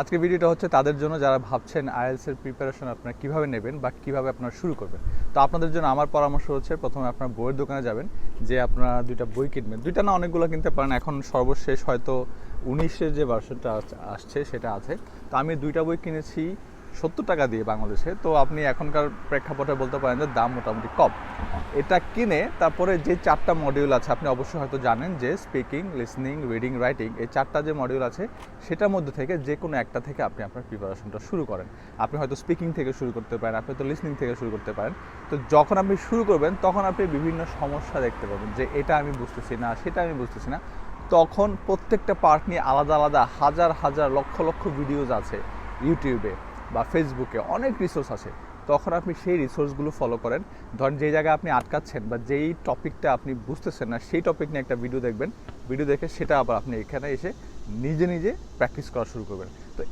আজকের ভিডিওটা হচ্ছে তাদের জন্য যারা ভাবছেন আইএলটিএস এর প্রিপারেশন আপনারা কিভাবে নেবেন বা কিভাবে আপনারা শুরু করবেন। তো আপনাদের জন্য আমার পরামর্শ হচ্ছে প্রথমে আপনারা বইয়ের দোকানে যাবেন, যে আপনারা দুইটা বই কিনবেন, দুইটা না অনেকগুলো কিনতে পারেন। এখন সর্বশেষ হয়তো 19-এর যে ভার্সনটা আসছে সেটা আছে। তো আমি দুইটা বই কিনেছি 70 টাকা দিয়ে বাংলাদেশে। তো আপনি এখনকার প্রেক্ষাপটে বলতে পারেন যে দাম মোটামুটি কম। এটা কিনে তারপরে যে 4টা মডিউল আছে, আপনি অবশ্যই হয়তো জানেন যে স্পিকিং, লিসনিং, রিডিং, রাইটিং, এই 4টা যে মডিউল আছে সেটার মধ্যে থেকে যে কোনো একটা থেকে আপনি আপনার প্রিপারেশনটা শুরু করেন। আপনি হয়তো স্পিকিং থেকে শুরু করতে পারেন, আপনি হয়তো লিসনিং থেকে শুরু করতে পারেন। তো যখন আপনি শুরু করবেন তখন আপনি বিভিন্ন সমস্যা দেখতে পাবেন যে এটা আমি বুঝতেছি না, সেটা আমি বুঝতেছি না। তখন প্রত্যেকটা পার্ট নিয়ে আলাদা আলাদা হাজার হাজার লক্ষ লক্ষ ভিডিওজ আছে ইউটিউবে বা ফেসবুকে, অনেক রিসোর্স আছে। তখন আপনি সেই রিসোর্সগুলো ফলো করেন। ধরেন যেই জায়গায় আপনি আটকাচ্ছেন বা যেই টপিকটা আপনি বুঝতেছেন না, সেই টপিক নিয়ে একটা ভিডিও দেখবেন। ভিডিও দেখে সেটা আবার আপনি এখানে এসে নিজে নিজে প্র্যাকটিস করা শুরু করবেন। তো